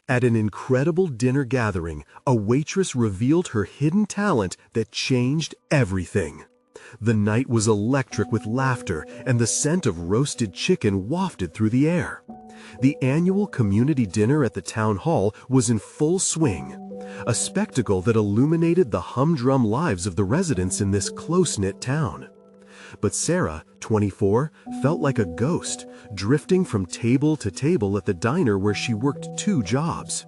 At an incredible dinner gathering, a waitress revealed her hidden talent that changed everything. The night was electric with laughter, and the scent of roasted chicken wafted through the air. The annual community dinner at the town hall was in full swing, a spectacle that illuminated the humdrum lives of the residents in this close-knit town. But Sarah, 24, felt like a ghost, drifting from table to table at the diner where she worked 2 jobs.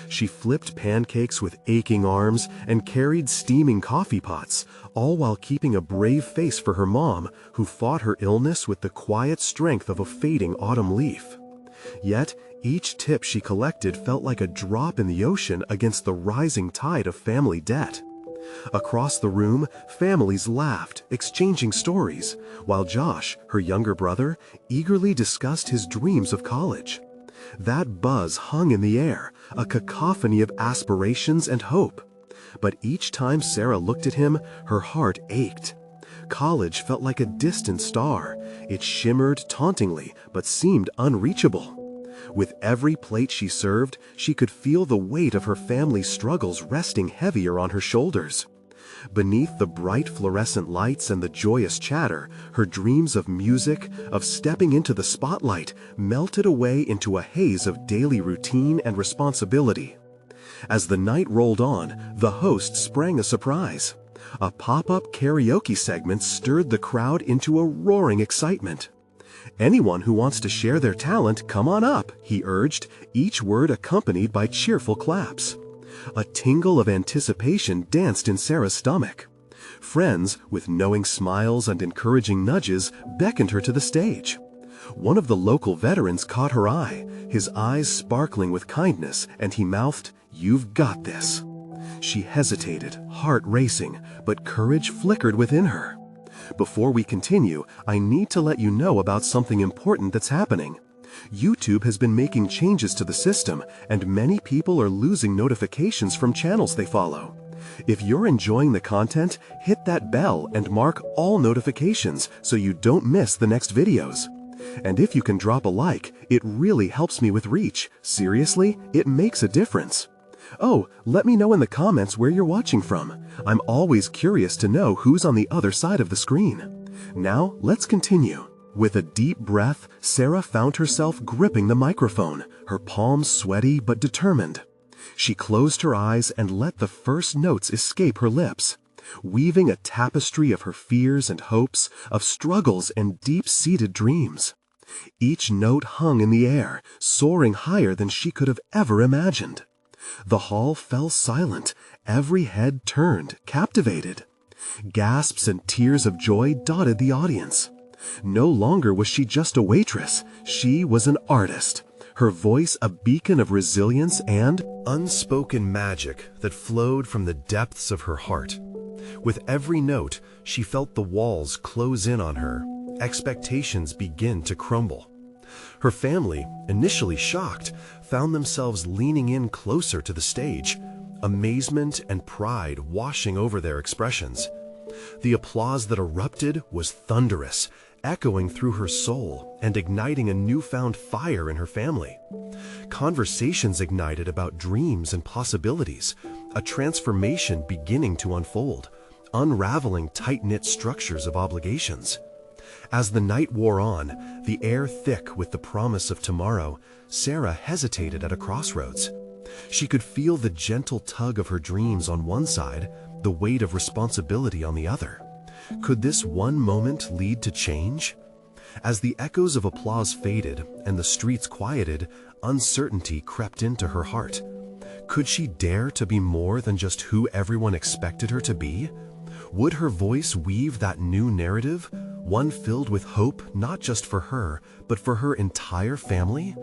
She flipped pancakes with aching arms and carried steaming coffee pots, all while keeping a brave face for her mom, who fought her illness with the quiet strength of a fading autumn leaf. Yet, each tip she collected felt like a drop in the ocean against the rising tide of family debt. Across the room, families laughed, exchanging stories, while Josh, her younger brother, eagerly discussed his dreams of college. That buzz hung in the air, a cacophony of aspirations and hope. But each time Sarah looked at him, her heart ached. College felt like a distant star. It shimmered tauntingly, but seemed unreachable. With every plate she served, she could feel the weight of her family's struggles resting heavier on her shoulders. Beneath the bright fluorescent lights and the joyous chatter, her dreams of music, of stepping into the spotlight, melted away into a haze of daily routine and responsibility. As the night rolled on, the host sprang a surprise. A pop-up karaoke segment stirred the crowd into a roaring excitement. "Anyone who wants to share their talent, come on up," he urged, each word accompanied by cheerful claps. A tingle of anticipation danced in Sarah's stomach. Friends, with knowing smiles and encouraging nudges, beckoned her to the stage. One of the local veterans caught her eye, his eyes sparkling with kindness, and he mouthed, "You've got this." She hesitated, heart racing, but courage flickered within her. Before we continue, I need to let you know about something important that's happening. YouTube has been making changes to the system, and many people are losing notifications from channels they follow. If you're enjoying the content, hit that bell and mark all notifications so you don't miss the next videos. And if you can drop a like, it really helps me with reach. Seriously, it makes a difference. Oh, let me know in the comments where you're watching from. I'm always curious to know who's on the other side of the screen. Now, let's continue. With a deep breath, Sarah found herself gripping the microphone, her palms sweaty but determined. She closed her eyes and let the first notes escape her lips, weaving a tapestry of her fears and hopes, of struggles and deep-seated dreams. Each note hung in the air, soaring higher than she could have ever imagined. The hall fell silent, every head turned, captivated. Gasps and tears of joy dotted the audience. No longer was she just a waitress, she was an artist, her voice a beacon of resilience and unspoken magic that flowed from the depths of her heart. With every note, she felt the walls close in on her, expectations begin to crumble. Her family, initially shocked, found themselves leaning in closer to the stage, amazement and pride washing over their expressions. The applause that erupted was thunderous, echoing through her soul and igniting a newfound fire in her family. Conversations ignited about dreams and possibilities, a transformation beginning to unfold, unraveling tight-knit structures of obligations. As the night wore on, the air thick with the promise of tomorrow, Sarah hesitated at a crossroads. She could feel the gentle tug of her dreams on one side, the weight of responsibility on the other. Could this one moment lead to change? As the echoes of applause faded and the streets quieted, uncertainty crept into her heart. Could she dare to be more than just who everyone expected her to be? Would her voice weave that new narrative, one filled with hope not just for her, but for her entire family?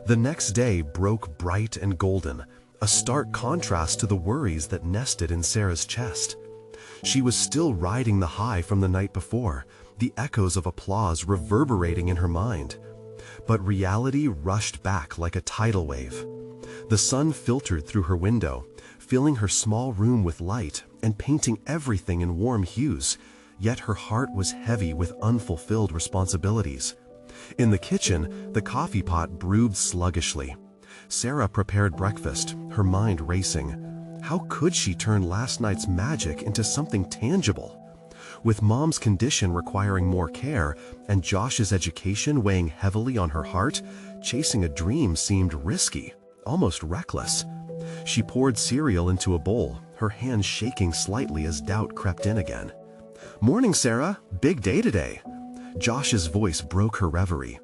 The next day broke bright and golden, a stark contrast to the worries that nested in Sarah's chest. She was still riding the high from the night before, the echoes of applause reverberating in her mind. But reality rushed back like a tidal wave. The sun filtered through her window, filling her small room with light and painting everything in warm hues, yet her heart was heavy with unfulfilled responsibilities. In the kitchen, the coffee pot brewed sluggishly. Sarah prepared breakfast, her mind racing. How could she turn last night's magic into something tangible? With Mom's condition requiring more care and Josh's education weighing heavily on her heart, chasing a dream seemed risky, almost reckless. She poured cereal into a bowl, her hands shaking slightly as doubt crept in again. "Morning, Sarah. Big day today." Josh's voice broke her reverie.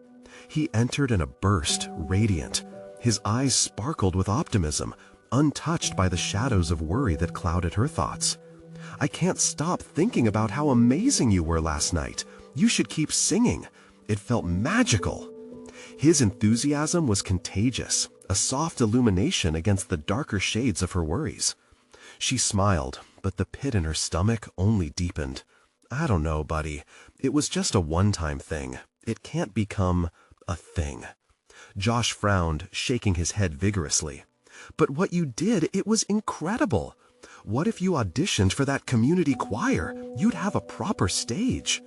He entered in a burst, radiant. His eyes sparkled with optimism, untouched by the shadows of worry that clouded her thoughts. "I can't stop thinking about how amazing you were last night. You should keep singing. It felt magical." His enthusiasm was contagious, a soft illumination against the darker shades of her worries. She smiled, but the pit in her stomach only deepened. "I don't know, buddy. It was just a one-time thing. It can't become a thing." Josh frowned, shaking his head vigorously. "But what you did, it was incredible. What if you auditioned for that community choir? You'd have a proper stage."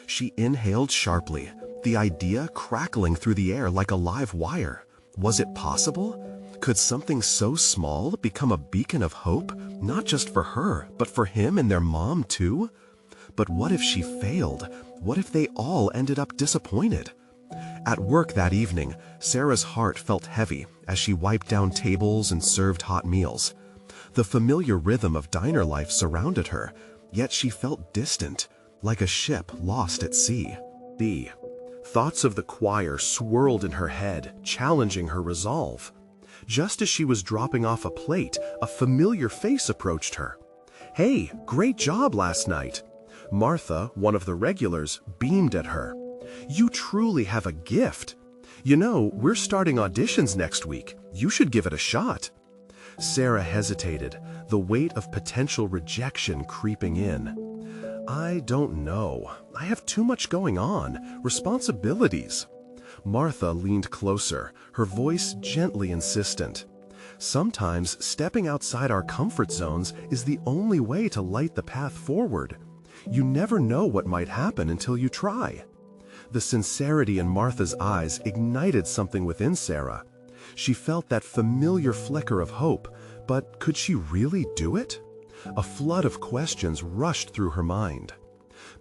She inhaled sharply, the idea crackling through the air like a live wire. Was it possible? Could something so small become a beacon of hope, not just for her, but for him and their mom too? But what if she failed? What if they all ended up disappointed? At work that evening, Sarah's heart felt heavy as she wiped down tables and served hot meals. The familiar rhythm of diner life surrounded her, yet she felt distant, like a ship lost at sea. Thoughts of the choir swirled in her head, challenging her resolve. Just as she was dropping off a plate, a familiar face approached her. "Hey, great job last night." Martha, one of the regulars, beamed at her. "You truly have a gift. You know, we're starting auditions next week. You should give it a shot." Sarah hesitated, the weight of potential rejection creeping in. "I don't know. I have too much going on, responsibilities." Martha leaned closer, her voice gently insistent. "Sometimes stepping outside our comfort zones is the only way to light the path forward. You never know what might happen until you try." The sincerity in Martha's eyes ignited something within Sarah. She felt that familiar flicker of hope, but could she really do it? A flood of questions rushed through her mind.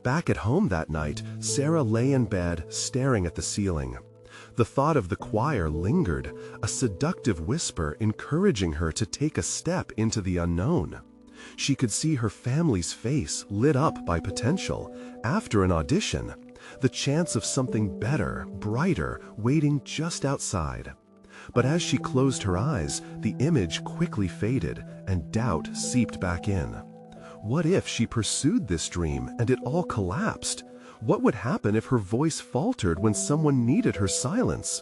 Back at home that night, Sarah lay in bed, staring at the ceiling. The thought of the choir lingered, a seductive whisper encouraging her to take a step into the unknown. She could see her family's face lit up by potential. After an audition, the chance of something better, brighter, waiting just outside. But as she closed her eyes, the image quickly faded and doubt seeped back in. What if she pursued this dream and it all collapsed? What would happen if her voice faltered when someone needed her silence?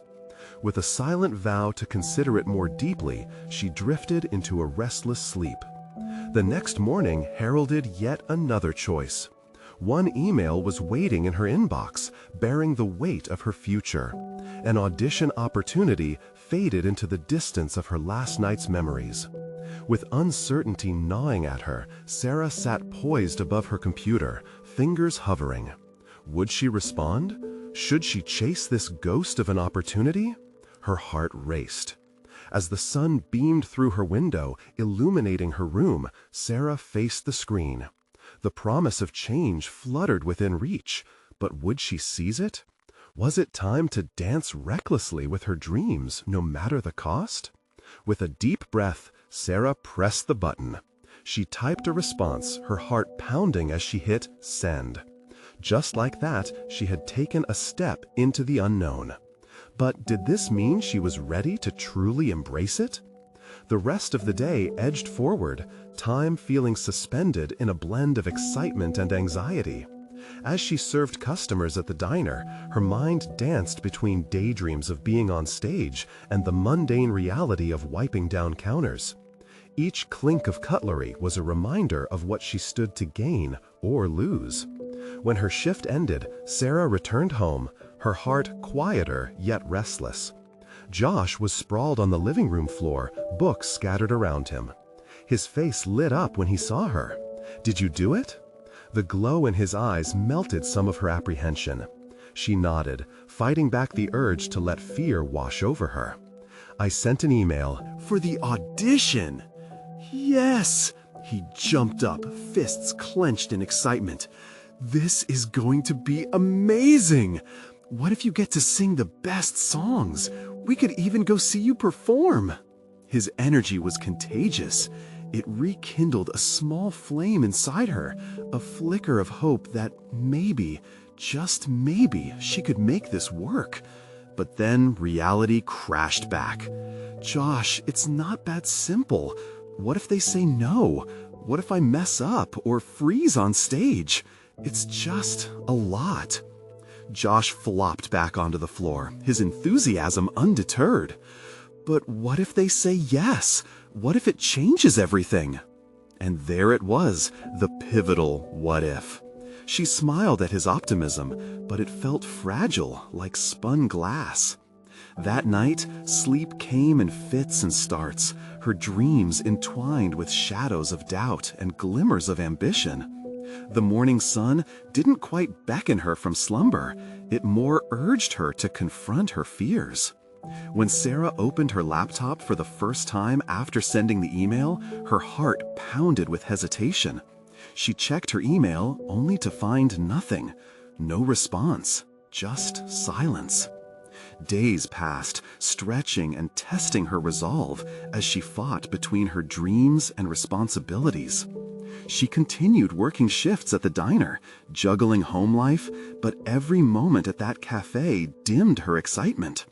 With a silent vow to consider it more deeply, she drifted into a restless sleep. The next morning heralded yet another choice. One email was waiting in her inbox, bearing the weight of her future. An audition opportunity faded into the distance of her last night's memories. With uncertainty gnawing at her, Sarah sat poised above her computer, fingers hovering. Would she respond? Should she chase this ghost of an opportunity? Her heart raced. As the sun beamed through her window, illuminating her room, Sarah faced the screen. The promise of change fluttered within reach, but would she seize it? Was it time to dance recklessly with her dreams, no matter the cost? With a deep breath, Sarah pressed the button. She typed a response, her heart pounding as she hit send. Just like that, she had taken a step into the unknown. But did this mean she was ready to truly embrace it? The rest of the day edged forward, time feeling suspended in a blend of excitement and anxiety. As she served customers at the diner, her mind danced between daydreams of being on stage and the mundane reality of wiping down counters. Each clink of cutlery was a reminder of what she stood to gain or lose. When her shift ended, Sarah returned home, her heart quieter yet restless. Josh was sprawled on the living room floor, books scattered around him. His face lit up when he saw her. "Did you do it?" The glow in his eyes melted some of her apprehension. She nodded, fighting back the urge to let fear wash over her. I sent an email for the audition. Yes! He jumped up, fists clenched in excitement. This is going to be amazing! What if you get to sing the best songs? We could even go see you perform. His energy was contagious. It rekindled a small flame inside her, a flicker of hope that maybe, just maybe, she could make this work. But then reality crashed back. Josh, it's not that simple. What if they say no? What if I mess up or freeze on stage? It's just a lot. Josh flopped back onto the floor, his enthusiasm undeterred. But what if they say yes? What if it changes everything? And there it was, the pivotal what if. She smiled at his optimism, but it felt fragile, like spun glass. That night, sleep came in fits and starts, her dreams entwined with shadows of doubt and glimmers of ambition. The morning sun didn't quite beckon her from slumber, it more urged her to confront her fears. When Sarah opened her laptop for the first time after sending the email, her heart pounded with hesitation. She checked her email only to find nothing. No response, just silence. Days passed, stretching and testing her resolve as she fought between her dreams and responsibilities. She continued working shifts at the diner, juggling home life, but every moment at that cafe dimmed her excitement.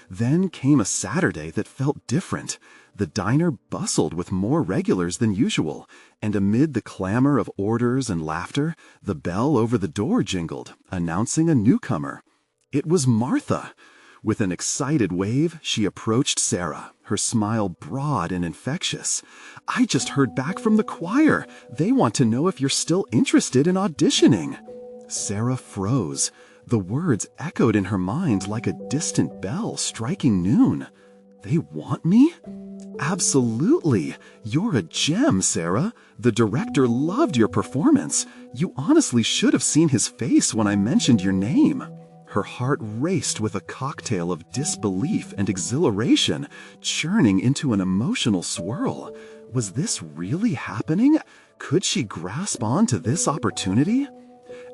Then came a Saturday that felt different. The diner bustled with more regulars than usual, and amid the clamor of orders and laughter, the bell over the door jingled, announcing a newcomer. It was Martha. With an excited wave, she approached Sarah, her smile broad and infectious. "I just heard back from the choir. They want to know if you're still interested in auditioning." Sarah froze. The words echoed in her mind like a distant bell striking noon. "They want me?" "Absolutely. You're a gem, Sarah. The director loved your performance. You honestly should have seen his face when I mentioned your name." Her heart raced with a cocktail of disbelief and exhilaration, churning into an emotional swirl. Was this really happening? Could she grasp on to this opportunity?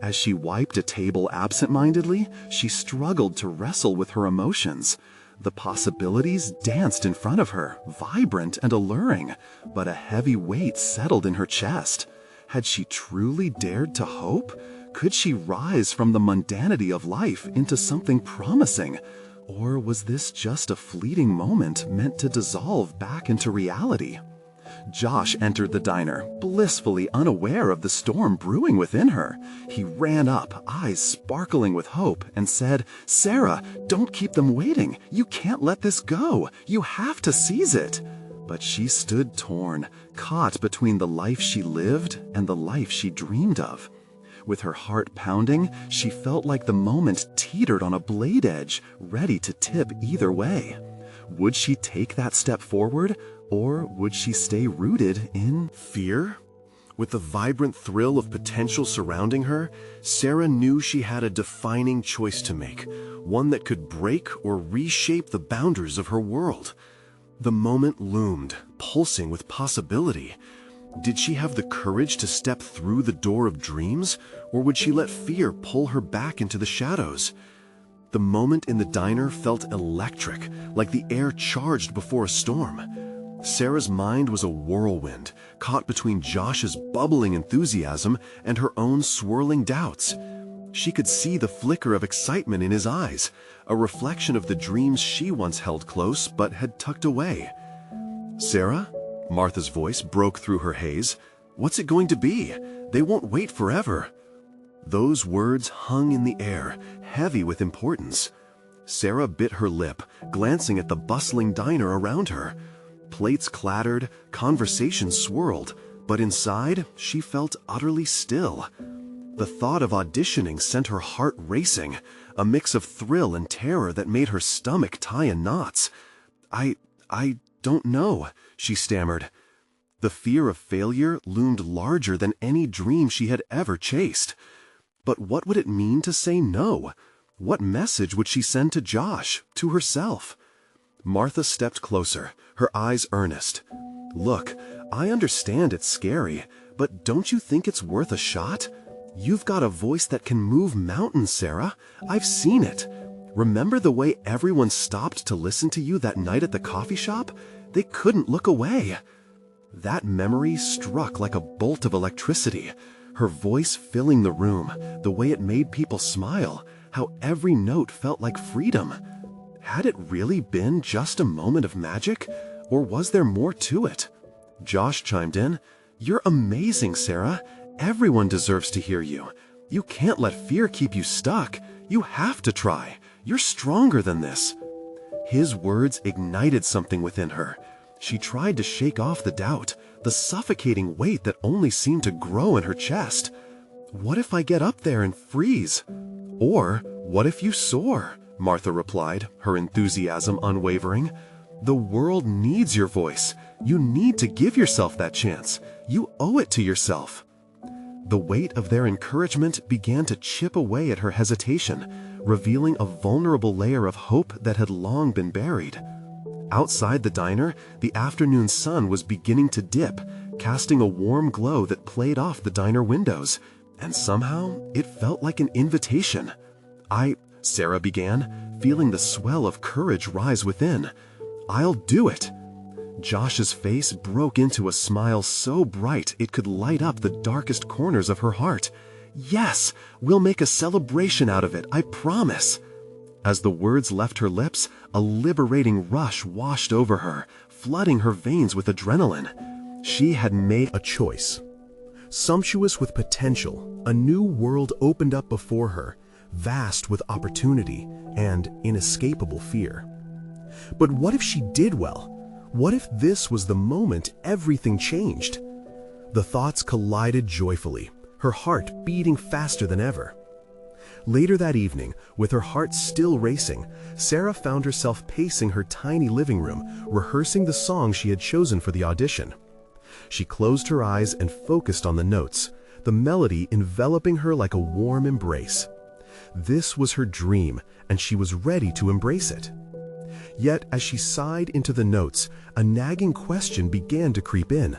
As she wiped a table absent-mindedly, she struggled to wrestle with her emotions. The possibilities danced in front of her, vibrant and alluring, but a heavy weight settled in her chest. Had she truly dared to hope? Could she rise from the mundanity of life into something promising? Or was this just a fleeting moment meant to dissolve back into reality? Josh entered the diner, blissfully unaware of the storm brewing within her. He ran up, eyes sparkling with hope, and said, "Sarah, don't keep them waiting. You can't let this go. You have to seize it." But she stood torn, caught between the life she lived and the life she dreamed of. With her heart pounding, she felt like the moment teetered on a blade edge, ready to tip either way. Would she take that step forward, or would she stay rooted in fear? With the vibrant thrill of potential surrounding her, Sarah knew she had a defining choice to make, one that could break or reshape the boundaries of her world. The moment loomed, pulsing with possibility. Did she have the courage to step through the door of dreams, or would she let fear pull her back into the shadows? The moment in the diner felt electric, like the air charged before a storm. Sarah's mind was a whirlwind, caught between Josh's bubbling enthusiasm and her own swirling doubts. She could see the flicker of excitement in his eyes, a reflection of the dreams she once held close but had tucked away. "Sarah?" Martha's voice broke through her haze. "What's it going to be? They won't wait forever." Those words hung in the air, heavy with importance. Sarah bit her lip, glancing at the bustling diner around her. Plates clattered, conversation swirled, but inside she felt utterly still. The thought of auditioning sent her heart racing, a mix of thrill and terror that made her stomach tie in knots. I don't know," she stammered. The fear of failure loomed larger than any dream she had ever chased. But what would it mean to say no? What message would she send to Josh, to herself? Martha stepped closer, her eyes earnest. "Look, I understand it's scary, but don't you think it's worth a shot? You've got a voice that can move mountains, Sarah. I've seen it. Remember the way everyone stopped to listen to you that night at the coffee shop? They couldn't look away." That memory struck like a bolt of electricity, her voice filling the room, the way it made people smile, how every note felt like freedom. Had it really been just a moment of magic, or was there more to it? Josh chimed in. "You're amazing, Sarah. Everyone deserves to hear you. You can't let fear keep you stuck. You have to try. You're stronger than this." His words ignited something within her. She tried to shake off the doubt, the suffocating weight that only seemed to grow in her chest. "What if I get up there and freeze?" "Or, what if you soar?" Martha replied, her enthusiasm unwavering. "The world needs your voice. You need to give yourself that chance. You owe it to yourself." The weight of their encouragement began to chip away at her hesitation, revealing a vulnerable layer of hope that had long been buried. Outside the diner, the afternoon sun was beginning to dip, casting a warm glow that played off the diner windows, and somehow it felt like an invitation. Sarah began, feeling the swell of courage rise within. "I'll do it." Josh's face broke into a smile so bright it could light up the darkest corners of her heart. "Yes, we'll make a celebration out of it, I promise." As the words left her lips, a liberating rush washed over her, flooding her veins with adrenaline. She had made a choice. Sumptuous with potential, a new world opened up before her, vast with opportunity and inescapable fear. But what if she did well? What if this was the moment everything changed? The thoughts collided joyfully, her heart beating faster than ever. Later that evening, with her heart still racing, Sarah found herself pacing her tiny living room, rehearsing the song she had chosen for the audition. She closed her eyes and focused on the notes, the melody enveloping her like a warm embrace. This was her dream, and she was ready to embrace it. Yet, as she sighed into the notes, a nagging question began to creep in.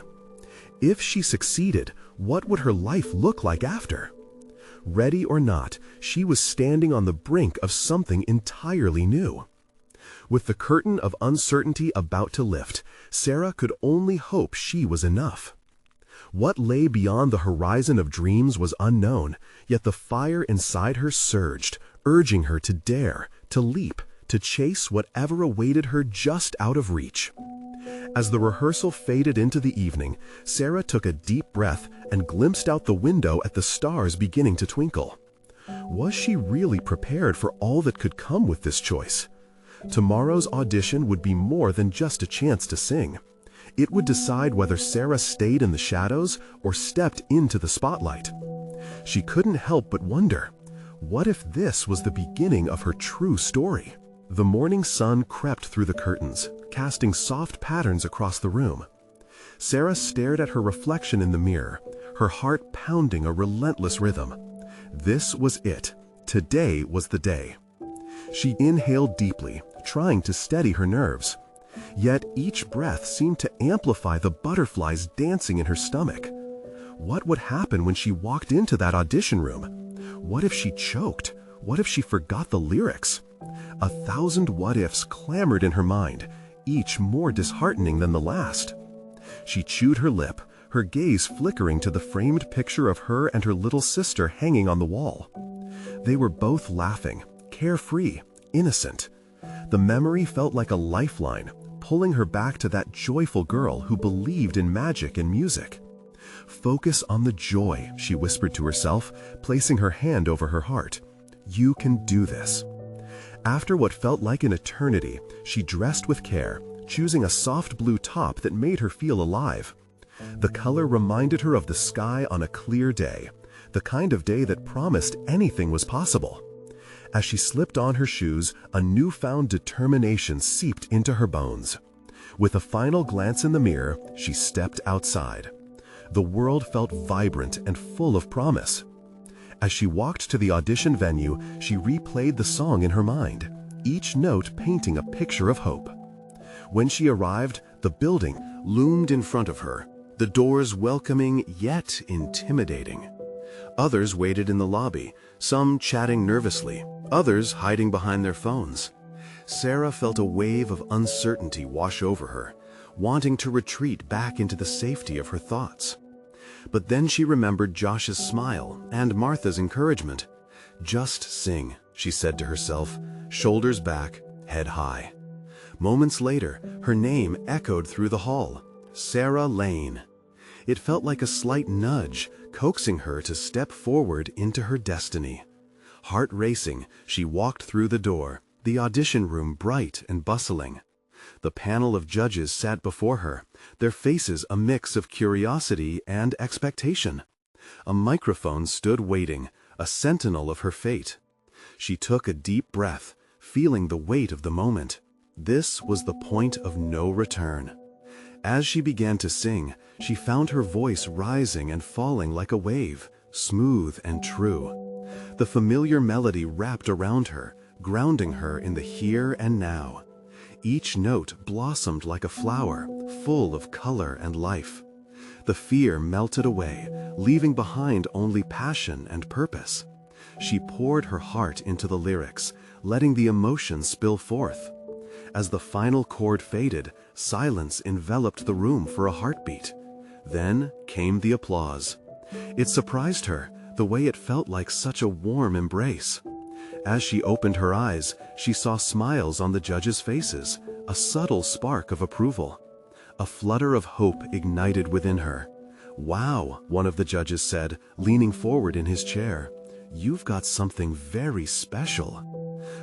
If she succeeded, what would her life look like after? Ready or not, she was standing on the brink of something entirely new. With the curtain of uncertainty about to lift, Sarah could only hope she was enough. What lay beyond the horizon of dreams was unknown, yet the fire inside her surged, urging her to dare, to leap, to chase whatever awaited her just out of reach. As the rehearsal faded into the evening, Sarah took a deep breath and glimpsed out the window at the stars beginning to twinkle. Was she really prepared for all that could come with this choice? Tomorrow's audition would be more than just a chance to sing. It would decide whether Sarah stayed in the shadows or stepped into the spotlight. She couldn't help but wonder, what if this was the beginning of her true story? The morning sun crept through the curtains, casting soft patterns across the room. Sarah stared at her reflection in the mirror, her heart pounding a relentless rhythm. This was it. Today was the day. She inhaled deeply, trying to steady her nerves. Yet each breath seemed to amplify the butterflies dancing in her stomach. What would happen when she walked into that audition room? What if she choked? What if she forgot the lyrics? 1,000 what-ifs clamored in her mind, each more disheartening than the last. She chewed her lip, her gaze flickering to the framed picture of her and her little sister hanging on the wall. They were both laughing, carefree, innocent. The memory felt like a lifeline, pulling her back to that joyful girl who believed in magic and music. "Focus on the joy," she whispered to herself, placing her hand over her heart. "You can do this." After what felt like an eternity, she dressed with care, choosing a soft blue top that made her feel alive. The color reminded her of the sky on a clear day, the kind of day that promised anything was possible. As she slipped on her shoes, a newfound determination seeped into her bones. With a final glance in the mirror, she stepped outside. The world felt vibrant and full of promise. As she walked to the audition venue, she replayed the song in her mind, each note painting a picture of hope. When she arrived, the building loomed in front of her, the doors welcoming yet intimidating. Others waited in the lobby, some chatting nervously, others hiding behind their phones. Sarah felt a wave of uncertainty wash over her, wanting to retreat back into the safety of her thoughts. But then she remembered Josh's smile and Martha's encouragement. "Just sing," she said to herself, shoulders back, head high. Moments later, her name echoed through the hall. Sarah Lane. It felt like a slight nudge, coaxing her to step forward into her destiny. Heart racing, she walked through the door, the audition room bright and bustling. The panel of judges sat before her, their faces a mix of curiosity and expectation. A microphone stood waiting, a sentinel of her fate. She took a deep breath, feeling the weight of the moment. This was the point of no return. As she began to sing, she found her voice rising and falling like a wave, smooth and true. The familiar melody wrapped around her, grounding her in the here and now. Each note blossomed like a flower, full of color and life. The fear melted away, leaving behind only passion and purpose. She poured her heart into the lyrics, letting the emotion spill forth. As the final chord faded, silence enveloped the room for a heartbeat. Then came the applause. It surprised her, the way it felt like such a warm embrace. As she opened her eyes, she saw smiles on the judges' faces, a subtle spark of approval. A flutter of hope ignited within her. "Wow," one of the judges said, leaning forward in his chair. "You've got something very special."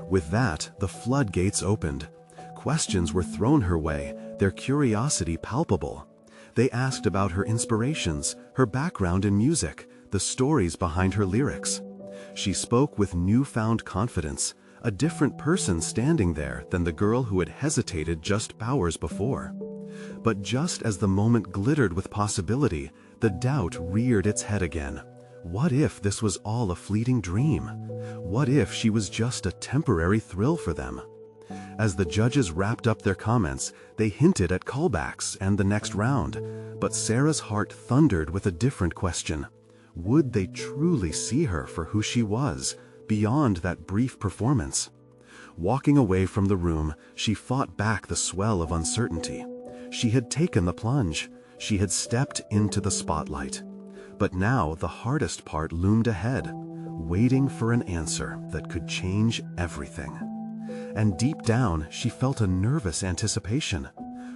With that, the floodgates opened. Questions were thrown her way, their curiosity palpable. They asked about her inspirations, her background in music, the stories behind her lyrics. She spoke with newfound confidence, a different person standing there than the girl who had hesitated just hours before. But just as the moment glittered with possibility, the doubt reared its head again. What if this was all a fleeting dream? What if she was just a temporary thrill for them? As the judges wrapped up their comments, they hinted at callbacks and the next round, but Sarah's heart thundered with a different question. Would they truly see her for who she was, beyond that brief performance? Walking away from the room, she fought back the swell of uncertainty. She had taken the plunge. She had stepped into the spotlight. But now the hardest part loomed ahead, waiting for an answer that could change everything. And deep down, she felt a nervous anticipation.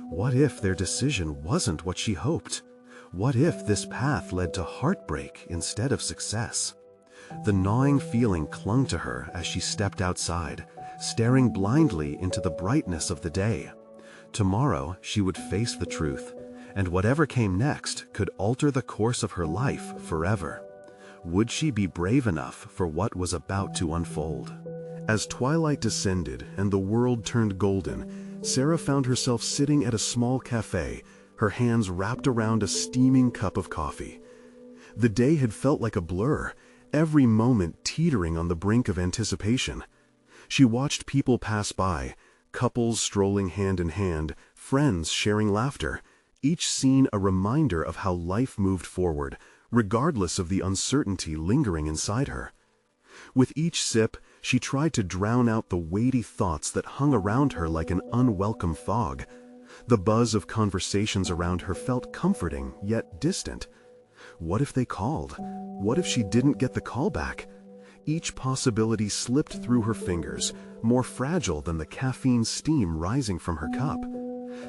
What if their decision wasn't what she hoped? What if this path led to heartbreak instead of success? The gnawing feeling clung to her as she stepped outside, staring blindly into the brightness of the day. Tomorrow, she would face the truth, and whatever came next could alter the course of her life forever. Would she be brave enough for what was about to unfold? As twilight descended and the world turned golden, Sarah found herself sitting at a small cafe, her hands wrapped around a steaming cup of coffee. The day had felt like a blur, every moment teetering on the brink of anticipation. She watched people pass by, couples strolling hand in hand, friends sharing laughter, each scene a reminder of how life moved forward, regardless of the uncertainty lingering inside her. With each sip, she tried to drown out the weighty thoughts that hung around her like an unwelcome fog. The buzz of conversations around her felt comforting, yet distant. What if they called? What if she didn't get the call back? Each possibility slipped through her fingers, more fragile than the caffeine steam rising from her cup.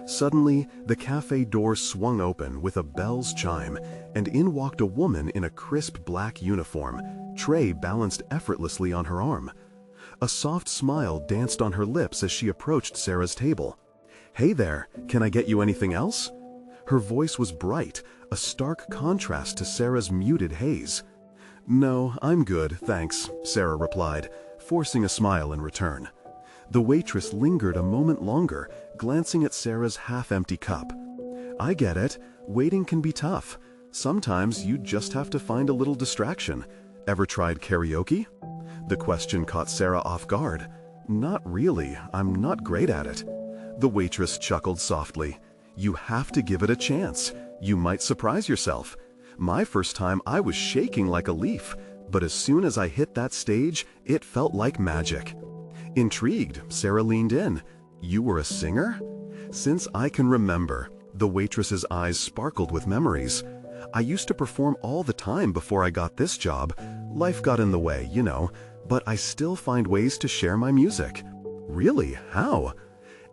Suddenly, the cafe door swung open with a bell's chime, and in walked a woman in a crisp black uniform, tray balanced effortlessly on her arm. A soft smile danced on her lips as she approached Sarah's table. "Hey there, can I get you anything else?" Her voice was bright, a stark contrast to Sarah's muted haze. "No, I'm good, thanks," Sarah replied, forcing a smile in return. The waitress lingered a moment longer, glancing at Sarah's half-empty cup. "I get it. Waiting can be tough. Sometimes you just have to find a little distraction. Ever tried karaoke?" The question caught Sarah off guard. "Not really. I'm not great at it." The waitress chuckled softly. "You have to give it a chance. You might surprise yourself. My first time I was shaking like a leaf, but as soon as I hit that stage, it felt like magic." Intrigued, Sarah leaned in. "You were a singer?" "Since I can remember." The waitress's eyes sparkled with memories. "I used to perform all the time before I got this job. Life got in the way, you know, but I still find ways to share my music." "Really? How?"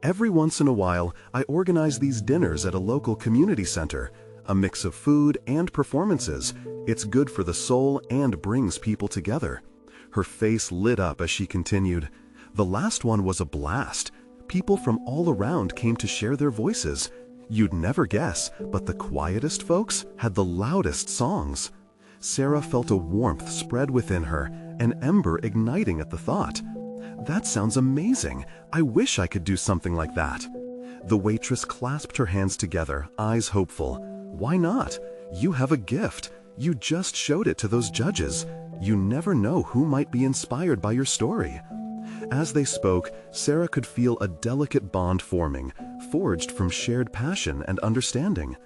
"Every once in a while, I organize these dinners at a local community center. A mix of food and performances. It's good for the soul and brings people together." Her face lit up as she continued. "The last one was a blast. People from all around came to share their voices. You'd never guess, but the quietest folks had the loudest songs." Sarah felt a warmth spread within her, an ember igniting at the thought. "That sounds amazing. I wish I could do something like that." The waitress clasped her hands together, eyes hopeful. "Why not? You have a gift. You just showed it to those judges. You never know who might be inspired by your story." As they spoke, Sarah could feel a delicate bond forming, forged from shared passion and understanding.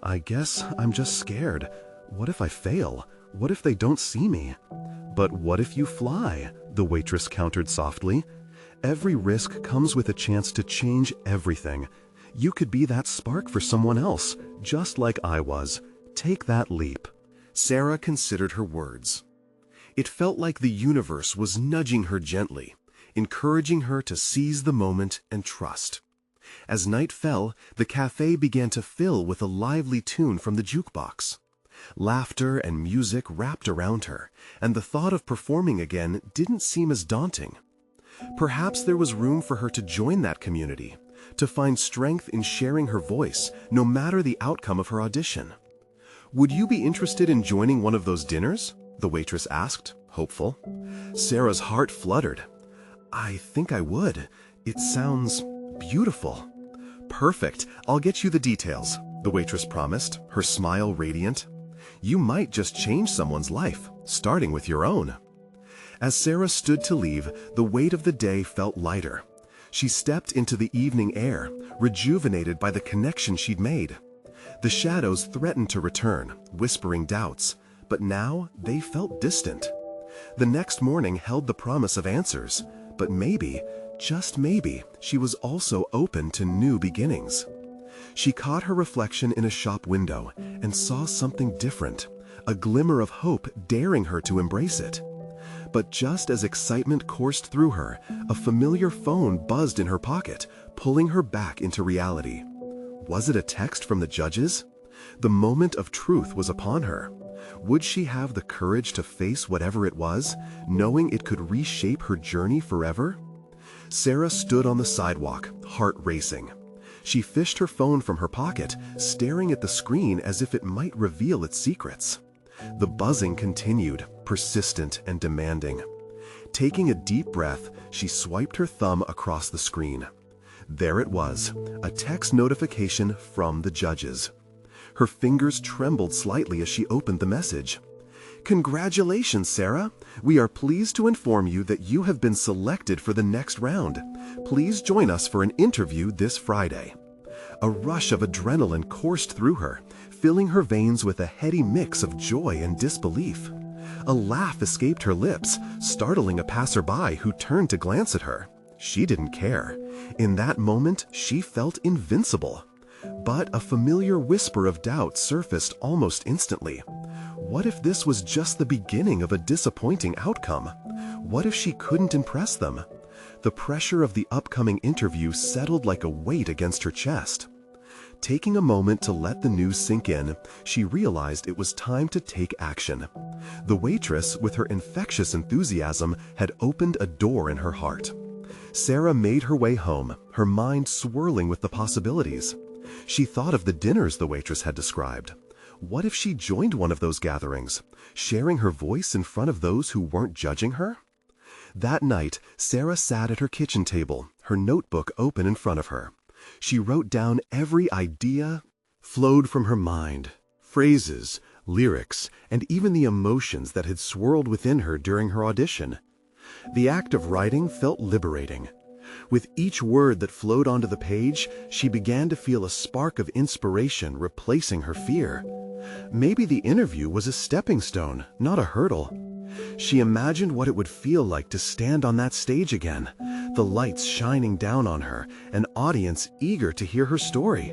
"I guess I'm just scared. What if I fail? What if they don't see me?" "But what if you fly?" the waitress countered softly. "Every risk comes with a chance to change everything. You could be that spark for someone else, just like I was. Take that leap." Sarah considered her words. It felt like the universe was nudging her gently, encouraging her to seize the moment and trust. As night fell, the cafe began to fill with a lively tune from the jukebox. Laughter and music wrapped around her, and the thought of performing again didn't seem as daunting. Perhaps there was room for her to join that community, to find strength in sharing her voice, no matter the outcome of her audition. "Would you be interested in joining one of those dinners?" the waitress asked, hopeful. Sarah's heart fluttered. "I think I would. It sounds beautiful." "Perfect. I'll get you the details," the waitress promised, her smile radiant. "You might just change someone's life, starting with your own." As Sarah stood to leave, the weight of the day felt lighter. She stepped into the evening air, rejuvenated by the connection she'd made. The shadows threatened to return, whispering doubts, but now they felt distant. The next morning held the promise of answers, but maybe, just maybe, she was also open to new beginnings. She caught her reflection in a shop window and saw something different, a glimmer of hope daring her to embrace it. But just as excitement coursed through her, a familiar phone buzzed in her pocket, pulling her back into reality. Was it a text from the judges? The moment of truth was upon her. Would she have the courage to face whatever it was, knowing it could reshape her journey forever? Sarah stood on the sidewalk, heart racing. She fished her phone from her pocket, staring at the screen as if it might reveal its secrets. The buzzing continued, persistent and demanding. Taking a deep breath, she swiped her thumb across the screen. There it was, a text notification from the judges. Her fingers trembled slightly as she opened the message. "Congratulations, Sarah! We are pleased to inform you that you have been selected for the next round. Please join us for an interview this Friday." A rush of adrenaline coursed through her, filling her veins with a heady mix of joy and disbelief. A laugh escaped her lips, startling a passerby who turned to glance at her. She didn't care. In that moment, she felt invincible. But a familiar whisper of doubt surfaced almost instantly. What if this was just the beginning of a disappointing outcome? What if she couldn't impress them? The pressure of the upcoming interview settled like a weight against her chest. Taking a moment to let the news sink in, she realized it was time to take action. The waitress, with her infectious enthusiasm, had opened a door in her heart. Sarah made her way home, her mind swirling with the possibilities. She thought of the dinners the waitress had described. What if she joined one of those gatherings, sharing her voice in front of those who weren't judging her? That night, Sarah sat at her kitchen table, her notebook open in front of her. She wrote down every idea flowed from her mind, phrases, lyrics, and even the emotions that had swirled within her during her audition. The act of writing felt liberating. With each word that flowed onto the page, she began to feel a spark of inspiration replacing her fear. Maybe the interview was a stepping stone, not a hurdle. She imagined what it would feel like to stand on that stage again, the lights shining down on her, an audience eager to hear her story.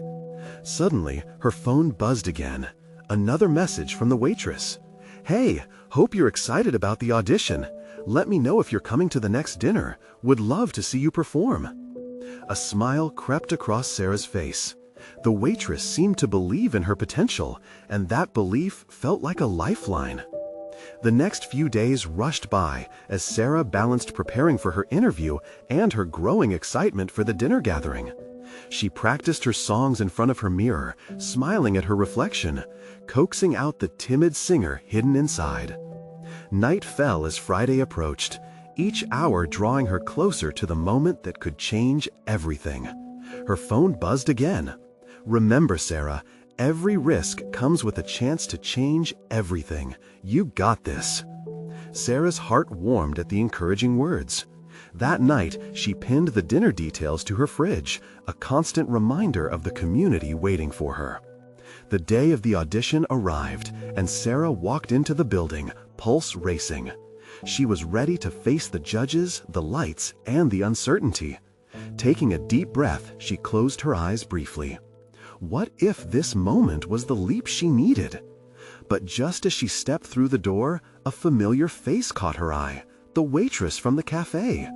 Suddenly, her phone buzzed again. Another message from the waitress. "Hey, hope you're excited about the audition. Let me know if you're coming to the next dinner. Would love to see you perform." A smile crept across Sarah's face. The waitress seemed to believe in her potential, and that belief felt like a lifeline. The next few days rushed by as Sarah balanced preparing for her interview and her growing excitement for the dinner gathering. She practiced her songs in front of her mirror, smiling at her reflection, coaxing out the timid singer hidden inside. Night fell as Friday approached, each hour drawing her closer to the moment that could change everything. Her phone buzzed again. "Remember, Sarah, every risk comes with a chance to change everything. You got this." Sarah's heart warmed at the encouraging words. That night, she pinned the dinner details to her fridge, a constant reminder of the community waiting for her. The day of the audition arrived, and Sarah walked into the building, pulse racing. She was ready to face the judges, the lights, and the uncertainty. Taking a deep breath, she closed her eyes briefly. What if this moment was the leap she needed? But just as she stepped through the door, a familiar face caught her eye, the waitress from the cafe.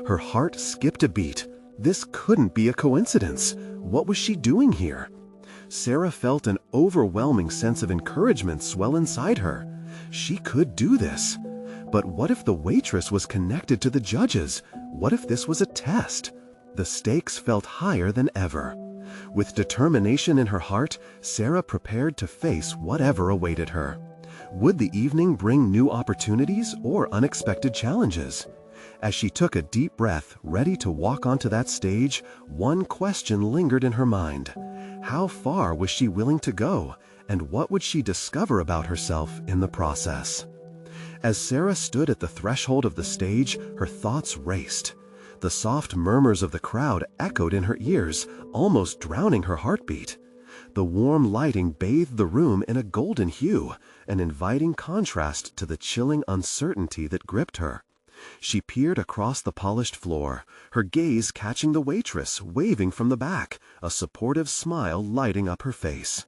Her heart skipped a beat. This couldn't be a coincidence. What was she doing here? Sarah felt an overwhelming sense of encouragement swell inside her. She could do this. But what if the waitress was connected to the judges? What if this was a test? The stakes felt higher than ever. With determination in her heart, Sarah prepared to face whatever awaited her. Would the evening bring new opportunities or unexpected challenges? As she took a deep breath, ready to walk onto that stage, one question lingered in her mind. How far was she willing to go, and what would she discover about herself in the process? As Sarah stood at the threshold of the stage, her thoughts raced. The soft murmurs of the crowd echoed in her ears, almost drowning her heartbeat. The warm lighting bathed the room in a golden hue, an inviting contrast to the chilling uncertainty that gripped her. She peered across the polished floor, her gaze catching the waitress waving from the back, a supportive smile lighting up her face.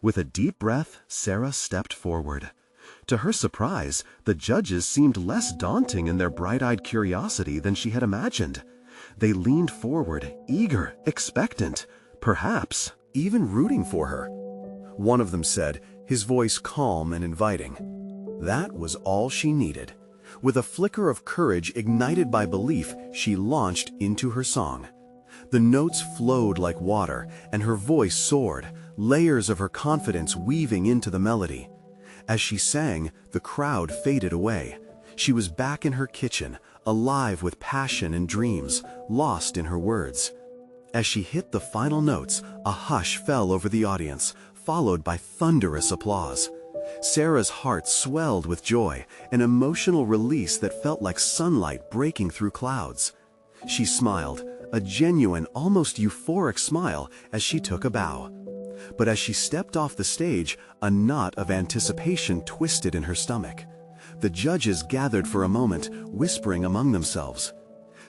With a deep breath, Sarah stepped forward. To her surprise, the judges seemed less daunting in their bright-eyed curiosity than she had imagined. They leaned forward, eager, expectant, perhaps even rooting for her. One of them said, his voice calm and inviting. That was all she needed. With a flicker of courage ignited by belief, she launched into her song. The notes flowed like water, and her voice soared, layers of her confidence weaving into the melody. As she sang, the crowd faded away. She was back in her kitchen, alive with passion and dreams, lost in her words. As she hit the final notes, a hush fell over the audience, followed by thunderous applause. Sarah's heart swelled with joy, an emotional release that felt like sunlight breaking through clouds. She smiled, a genuine, almost euphoric smile, as she took a bow. But as she stepped off the stage, a knot of anticipation twisted in her stomach. The judges gathered for a moment, whispering among themselves.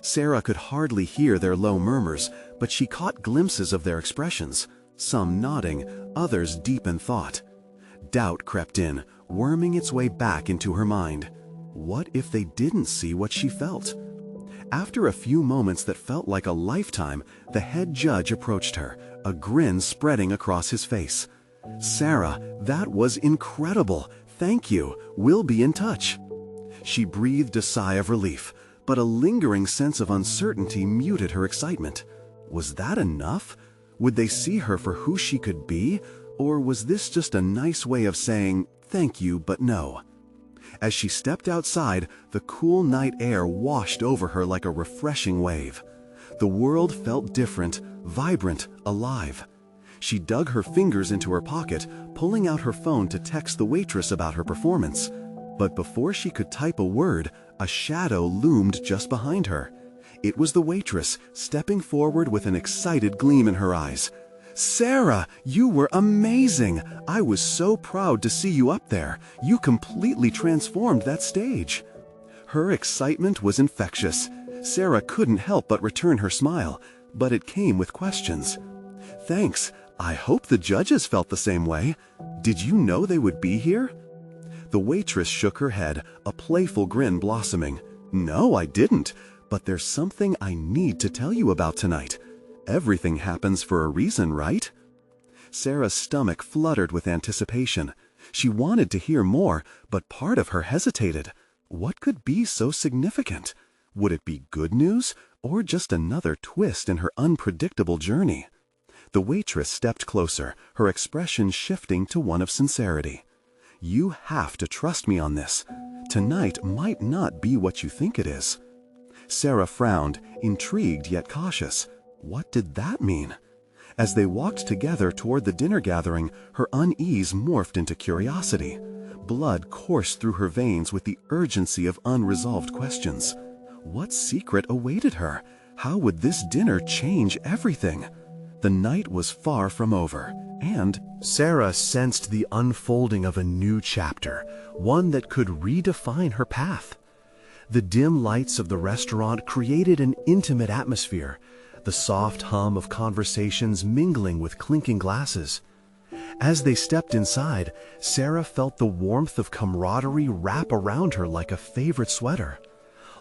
Sarah could hardly hear their low murmurs, but she caught glimpses of their expressions, some nodding, others deep in thought. Doubt crept in, worming its way back into her mind. What if they didn't see what she felt? After a few moments that felt like a lifetime, the head judge approached her, a grin spreading across his face. "Sarah, that was incredible. Thank you. We'll be in touch." She breathed a sigh of relief, but a lingering sense of uncertainty muted her excitement. Was that enough? Would they see her for who she could be? Or was this just a nice way of saying, "Thank you, but no"? As she stepped outside, the cool night air washed over her like a refreshing wave. The world felt different, vibrant, alive. She dug her fingers into her pocket, pulling out her phone to text the waitress about her performance. But before she could type a word, a shadow loomed just behind her. It was the waitress, stepping forward with an excited gleam in her eyes. "Sarah, you were amazing! I was so proud to see you up there. You completely transformed that stage." Her excitement was infectious. Sarah couldn't help but return her smile, but it came with questions. "Thanks. I hope the judges felt the same way. Did you know they would be here?" The waitress shook her head, a playful grin blossoming. "No, I didn't. But there's something I need to tell you about tonight. Everything happens for a reason, right?" Sarah's stomach fluttered with anticipation. She wanted to hear more, but part of her hesitated. What could be so significant? Would it be good news, or just another twist in her unpredictable journey? The waitress stepped closer, her expression shifting to one of sincerity. "You have to trust me on this. Tonight might not be what you think it is." Sarah frowned, intrigued yet cautious. What did that mean? As they walked together toward the dinner gathering, her unease morphed into curiosity. Blood coursed through her veins with the urgency of unresolved questions. What secret awaited her? How would this dinner change everything? The night was far from over, and Sarah sensed the unfolding of a new chapter, one that could redefine her path. The dim lights of the restaurant created an intimate atmosphere, the soft hum of conversations mingling with clinking glasses. As they stepped inside, Sarah felt the warmth of camaraderie wrap around her like a favorite sweater.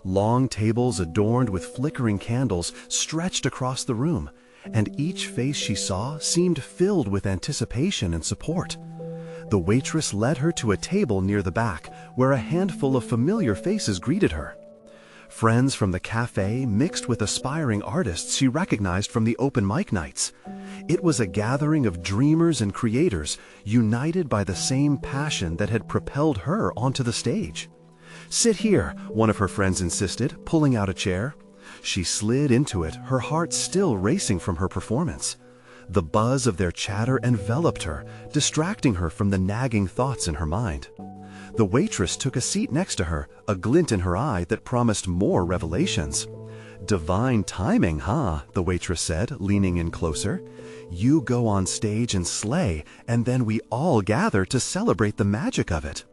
Long tables adorned with flickering candles stretched across the room, and each face she saw seemed filled with anticipation and support. The waitress led her to a table near the back, where a handful of familiar faces greeted her. Friends from the cafe mixed with aspiring artists she recognized from the open mic nights. It was a gathering of dreamers and creators, united by the same passion that had propelled her onto the stage. "Sit here," one of her friends insisted, pulling out a chair. She slid into it, her heart still racing from her performance. The buzz of their chatter enveloped her, distracting her from the nagging thoughts in her mind. The waitress took a seat next to her, a glint in her eye that promised more revelations. "Divine timing, huh?" the waitress said, leaning in closer. "You go on stage and slay, and then we all gather to celebrate the magic of it."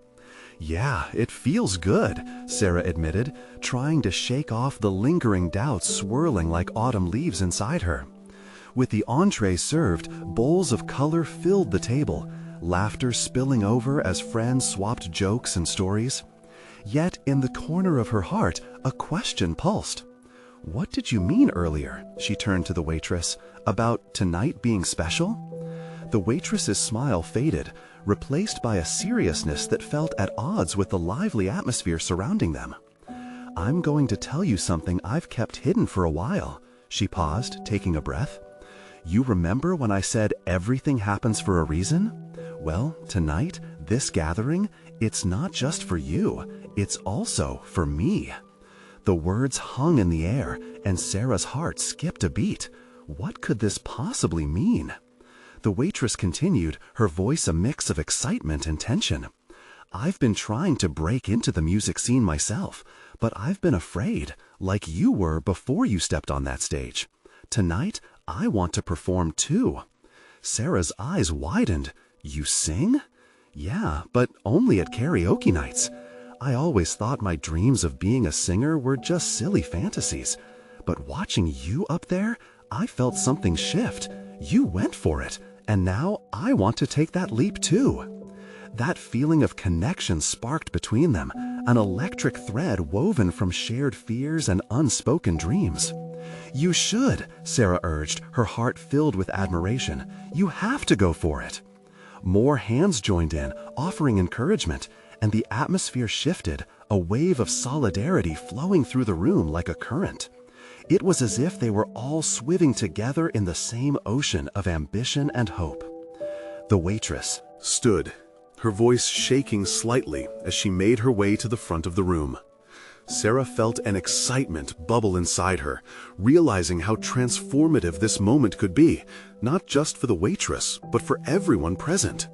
"Yeah, it feels good," Sarah admitted, trying to shake off the lingering doubts swirling like autumn leaves inside her. With the entree served, bowls of color filled the table, laughter spilling over as friends swapped jokes and stories. Yet in the corner of her heart, a question pulsed. "What did you mean earlier?" she turned to the waitress. "About tonight being special?" The waitress's smile faded, replaced by a seriousness that felt at odds with the lively atmosphere surrounding them. "I'm going to tell you something I've kept hidden for a while." She paused, taking a breath. "You remember when I said everything happens for a reason? Well, tonight, this gathering, it's not just for you, it's also for me." The words hung in the air, and Sarah's heart skipped a beat. What could this possibly mean? The waitress continued, her voice a mix of excitement and tension. "I've been trying to break into the music scene myself, but I've been afraid, like you were before you stepped on that stage. Tonight, I want to perform too." Sarah's eyes widened. "You sing?" "Yeah, but only at karaoke nights. I always thought my dreams of being a singer were just silly fantasies. But watching you up there, I felt something shift. You went for it, and now I want to take that leap too." That feeling of connection sparked between them, an electric thread woven from shared fears and unspoken dreams. "You should," Sarah urged, her heart filled with admiration. "You have to go for it." More hands joined in, offering encouragement, and the atmosphere shifted, a wave of solidarity flowing through the room like a current. It was as if they were all swimming together in the same ocean of ambition and hope. The waitress stood, her voice shaking slightly as she made her way to the front of the room. Sarah felt an excitement bubble inside her, realizing how transformative this moment could be, not just for the waitress, but for everyone present.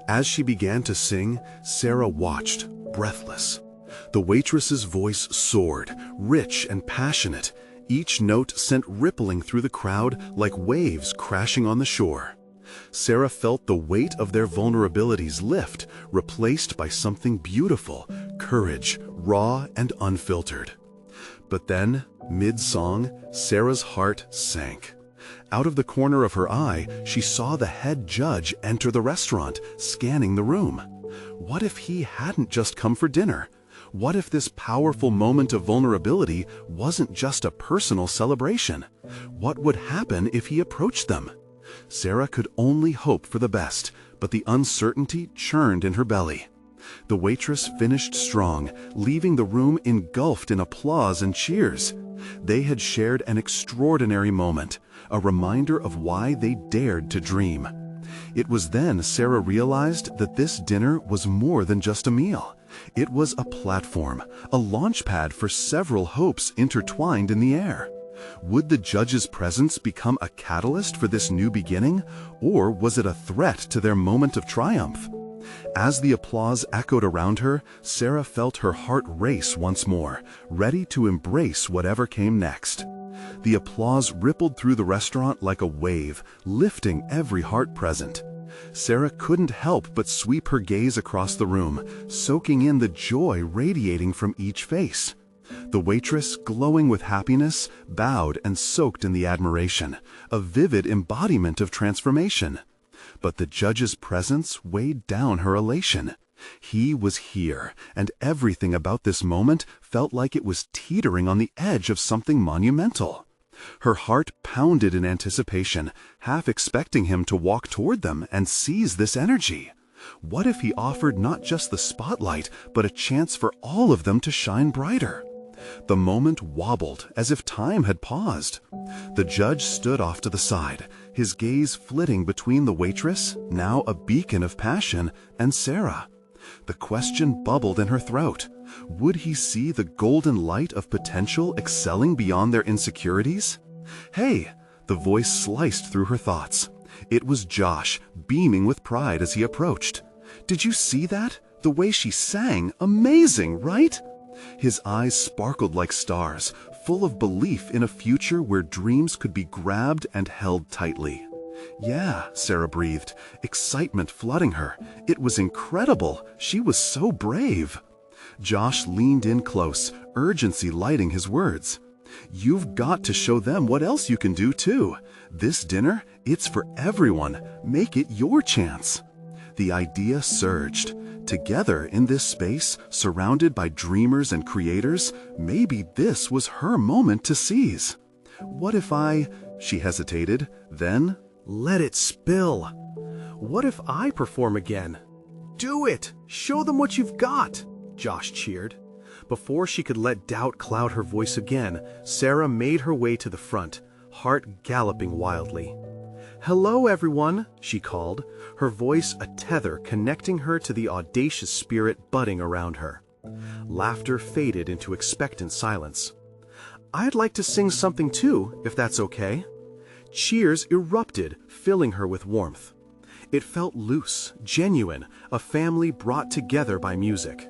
As she began to sing, Sarah watched, breathless. The waitress's voice soared, rich and passionate. each note sent rippling through the crowd like waves crashing on the shore. Sarah felt the weight of their vulnerabilities lift, replaced by something beautiful, courage, raw and unfiltered. But then, mid-song, Sarah's heart sank. Out of the corner of her eye, she saw the head judge enter the restaurant, scanning the room. What if he hadn't just come for dinner? What if this powerful moment of vulnerability wasn't just a personal celebration? What would happen if he approached them? Sarah could only hope for the best, but the uncertainty churned in her belly. The waitress finished strong, leaving the room engulfed in applause and cheers. They had shared an extraordinary moment, a reminder of why they dared to dream. It was then Sarah realized that this dinner was more than just a meal. It was a platform, a launchpad for several hopes intertwined in the air. Would the judge's presence become a catalyst for this new beginning, or was it a threat to their moment of triumph? As the applause echoed around her, Sarah felt her heart race once more, ready to embrace whatever came next. The applause rippled through the restaurant like a wave, lifting every heart present. Sarah couldn't help but sweep her gaze across the room, soaking in the joy radiating from each face. The waitress, glowing with happiness, bowed and soaked in the admiration, a vivid embodiment of transformation. But the judge's presence weighed down her elation. He was here, and everything about this moment felt like it was teetering on the edge of something monumental. Her heart pounded in anticipation, half expecting him to walk toward them and seize this energy. What if he offered not just the spotlight, but a chance for all of them to shine brighter? The moment wobbled, as if time had paused. The judge stood off to the side, his gaze flitting between the waitress, now a beacon of passion, and Sarah. The question bubbled in her throat. Would he see the golden light of potential excelling beyond their insecurities? "Hey!" The voice sliced through her thoughts. It was Josh, beaming with pride as he approached. "Did you see that? The way she sang! Amazing, right?" His eyes sparkled like stars, full of belief in a future where dreams could be grabbed and held tightly. "Yeah," Sarah breathed, excitement flooding her. "It was incredible. She was so brave." Josh leaned in close, urgency lighting his words. "You've got to show them what else you can do, too. This dinner, it's for everyone. Make it your chance." The idea surged. Together in this space, surrounded by dreamers and creators, maybe this was her moment to seize. "What if she hesitated, then, "Let it spill." "What if I perform again?" "Do it! Show them what you've got!" Josh cheered. Before she could let doubt cloud her voice again, Sarah made her way to the front, heart galloping wildly. "Hello, everyone," she called, her voice a tether connecting her to the audacious spirit budding around her. Laughter faded into expectant silence. "I'd like to sing something too, if that's okay." Cheers erupted, filling her with warmth. It felt loose, genuine, a family brought together by music.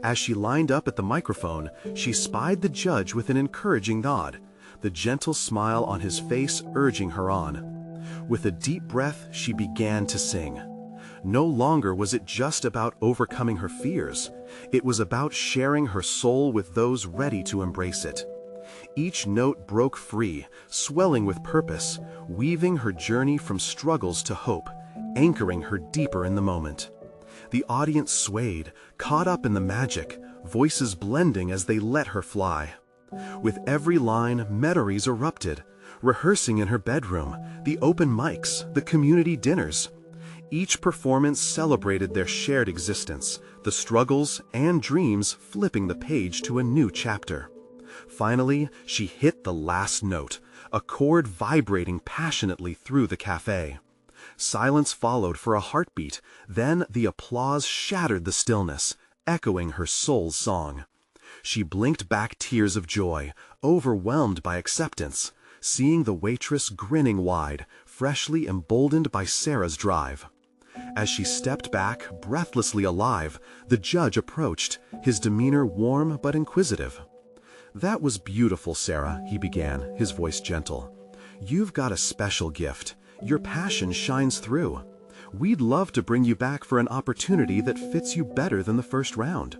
As she lined up at the microphone, she spied the judge with an encouraging nod, the gentle smile on his face urging her on. With a deep breath, she began to sing. No longer was it just about overcoming her fears. It was about sharing her soul with those ready to embrace it. Each note broke free, swelling with purpose, weaving her journey from struggles to hope, anchoring her deeper in the moment. The audience swayed, caught up in the magic, voices blending as they let her fly. With every line, memories erupted, rehearsing in her bedroom, the open mics, the community dinners. Each performance celebrated their shared existence, the struggles and dreams flipping the page to a new chapter. Finally, she hit the last note, a chord vibrating passionately through the cafe. Silence followed for a heartbeat, then the applause shattered the stillness, echoing her soul's song. She blinked back tears of joy, overwhelmed by acceptance, seeing the waitress grinning wide, freshly emboldened by Sarah's drive. As she stepped back, breathlessly alive, the judge approached, his demeanor warm but inquisitive. "That was beautiful, Sarah," he began, his voice gentle. "You've got a special gift. Your passion shines through. We'd love to bring you back for an opportunity that fits you better than the first round."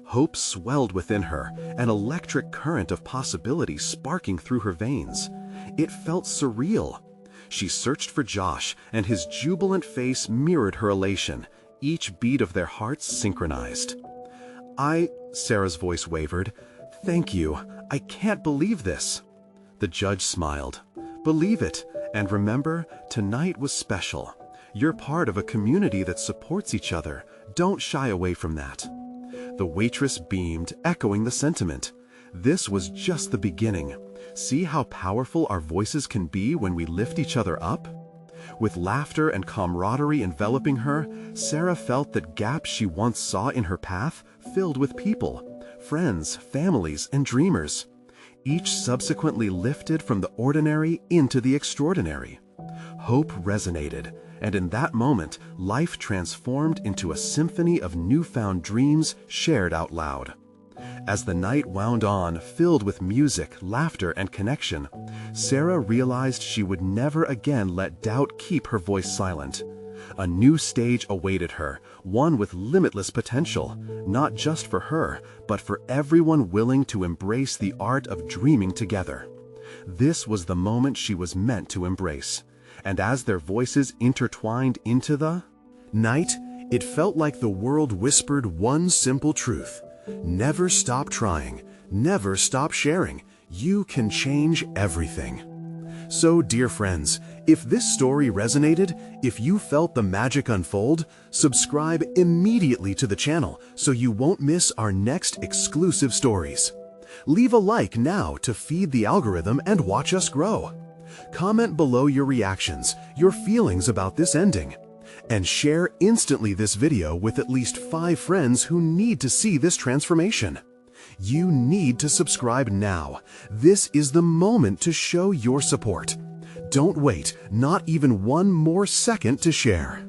Hope swelled within her, an electric current of possibility sparking through her veins. It felt surreal. She searched for Josh, and his jubilant face mirrored her elation, each beat of their hearts synchronized. Sarah's voice wavered. "Thank you. I can't believe this." The judge smiled. "Believe it, and remember, tonight was special. You're part of a community that supports each other. Don't shy away from that." The waitress beamed, echoing the sentiment. This was just the beginning. See how powerful our voices can be when we lift each other up? With laughter and camaraderie enveloping her, Sarah felt that gaps she once saw in her path filled with people, friends, families, and dreamers. Each subsequently lifted from the ordinary into the extraordinary. Hope resonated, and in that moment, life transformed into a symphony of newfound dreams shared out loud. As the night wound on, filled with music, laughter, and connection, Sarah realized she would never again let doubt keep her voice silent. A new stage awaited her, one with limitless potential, not just for her, but for everyone willing to embrace the art of dreaming together. This was the moment she was meant to embrace. And as their voices intertwined into the night, it felt like the world whispered one simple truth. Never stop trying. Never stop sharing. You can change everything. So, dear friends, if this story resonated, if you felt the magic unfold, subscribe immediately to the channel so you won't miss our next exclusive stories. Leave a like now to feed the algorithm and watch us grow. Comment below your reactions, your feelings about this ending, and share instantly this video with at least 5 friends who need to see this transformation. You need to subscribe now. This is the moment to show your support. Don't wait, not even one more second to share.